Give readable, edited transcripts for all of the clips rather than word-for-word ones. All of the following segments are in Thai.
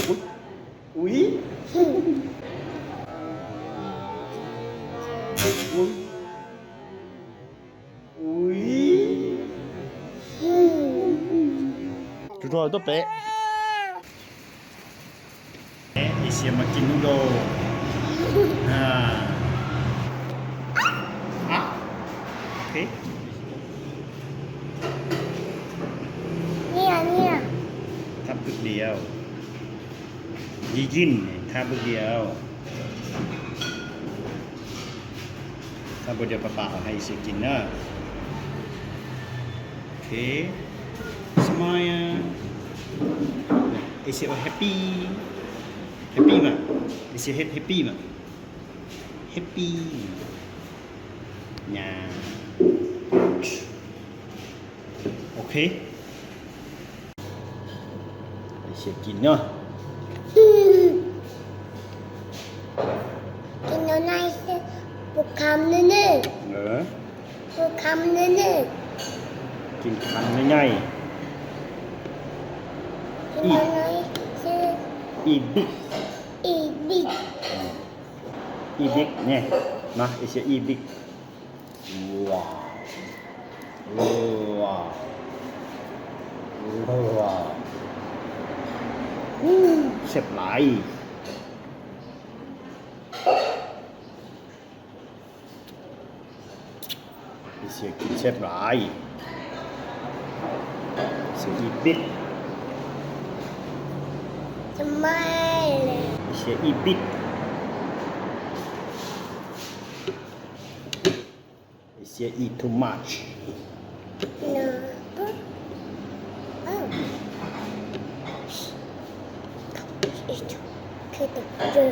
อุ๊ยอุ๊ยอุ๊ยทุกคนต้องเป๊ะเอเชียมากินนูโดอ่าอ่ะโอเคเนี่ยทำพึกเดียวยินทำพึกเดียวทำพึกเดียวเปล่าๆให้เสียกินนะโอเคสมายเอเชียแฮปปี้มั้ยเอเชียแฮปปี้มั้ยแฮปปี้nha ok sẽ kín nữa กินแล้วนายบุกคำนึง nữa บุกคำนึง kín khăn ngay กินแล้วนายชื่อ y big อีบิด y big nha mà sẽ y big wow wow wow xếp lại sẽ kín xếp lại sẽ y big ทำไมเลย sẽ y big sẽ eat too much นะอ้าวอีกคือตัวเจอ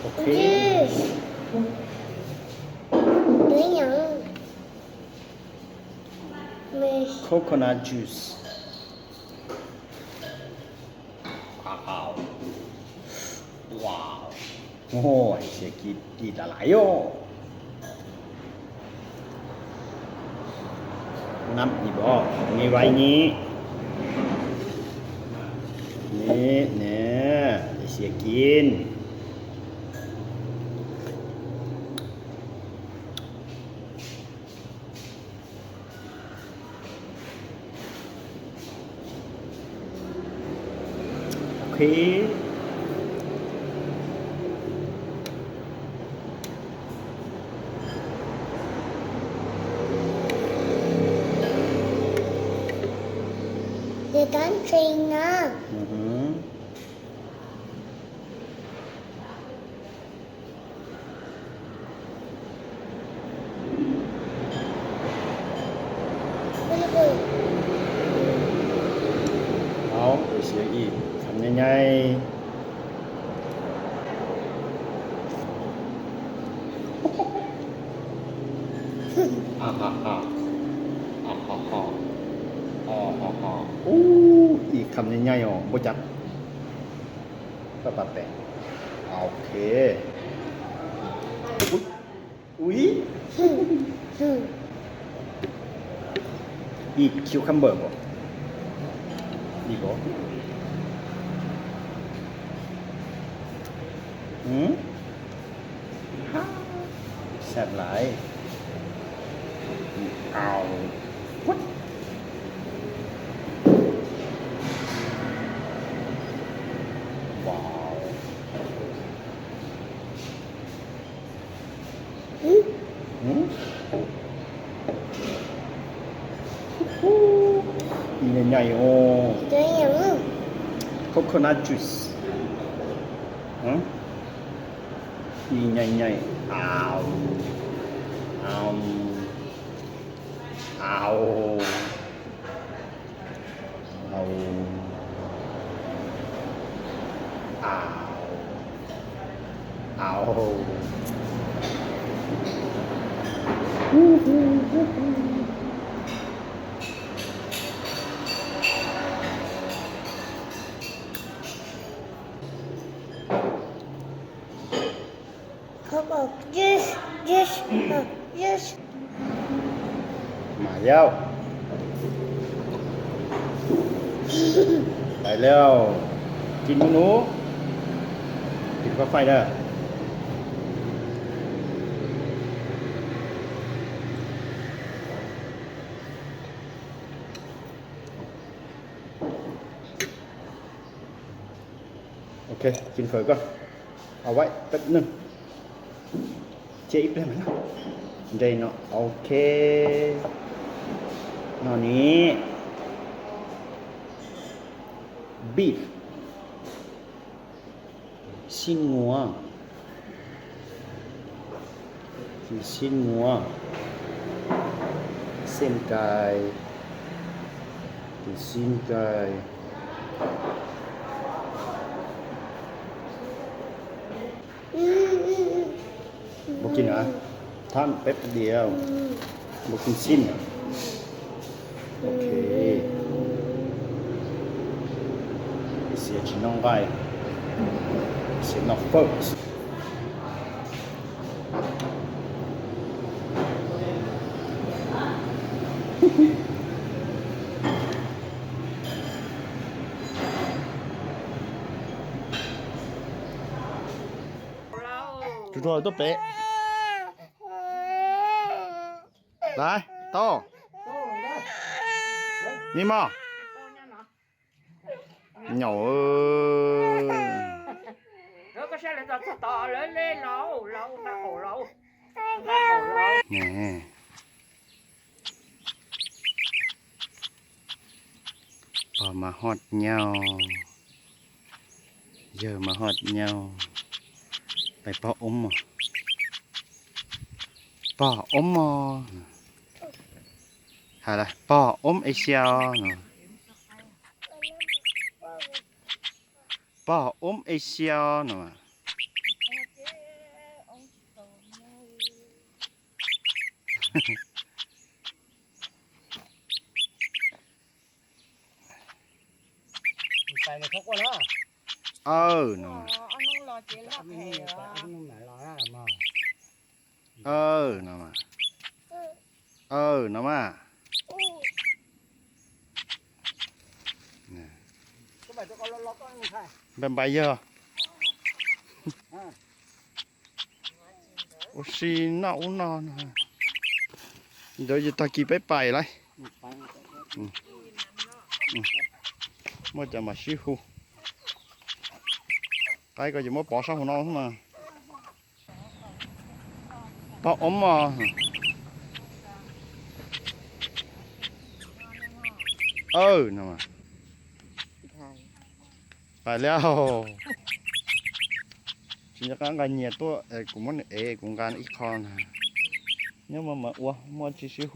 ok เนื้อหยังไม่ coconut juice wow wow โอ้ยเสียกินอะไรโย่น้ำอีบอมีไว้นี้นี่เนี่ยเสียกินโอเคเดี๋ยวกันทริงนะ อือหือ ไม่รู้ เอาไปเสียอีกทำยังไงอ่าฮ่าฮ่าอ่าฮ่าฮ่าอ่าฮ่าฮ่าอู้อีกคำยังไงอ๋อบ่จักก็ปัดแต่โอเคอุ๊ย อีกคิวคัมเบอร์บ่อีกบ่หืมแซ่บหลายเอาวัดว้าวหืมอีใหญ่ๆโอ้ เนื้อหยัง coconut juice ฮะอีใหญ่ๆเอาเอาเขาบอก yes yes yes มาแล้วไปแล้วกินหนูกินข้าวไฟเด้อโอเคกินเฝอก่อนเอาไว้แป๊บนึงเจ๊อีกได้ไหมนะได้เนาะโอเคนอนนี้บีฟชิ้นงัวคือชิ้นงัวเส้นไก่คือชิ้นไก่บอกกินนะท่านแป๊บเดียวบอกกินชิ้นโอเคเสียชิ้นน้องไปเสียน้องเฟิร์สจุดรอยตัวเป๊ะได้โตนี่มั้งเหนียวNó có xe lại tao tao lên lên lâu lâu ta khổ lâu นี่พอมาฮอดเหนียวเยอะมาฮอดเหนียวไปป้ออมป้ออมหาละป้ออมไอเชียวเนาะป้ออมไอเชียวเนาะใส่ในทุกคนเนาะ เออเนาะ Anh không lo chuyện lắm ไม่มีใส่อันนู้นไหนรอนะมา เออเนาะมาเออเนาะมาเนี่ย ก็แบบทุกคนล็อกๆก็ไม่ใช่ เป็นใบเยอะโอ้ชีน่าอุ่นนอนเดี๋ยวจะตะกี้ไปเลย ไป มันจะมาชิวไก่ก็จะมาปอสหัวนอนมาปออมมาเออนะมาไปแล้วฉันจะการเงียตัวกูมันกูการอีกคอนเนี่ยมาอ้วมันชิว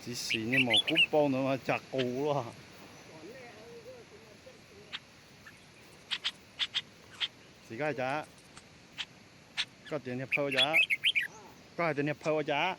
chỉ xí nên một cúp bao nữa mà chặt cù luôn xí cái giá có tiền nhập phơi giá có tiền nhập phơi giá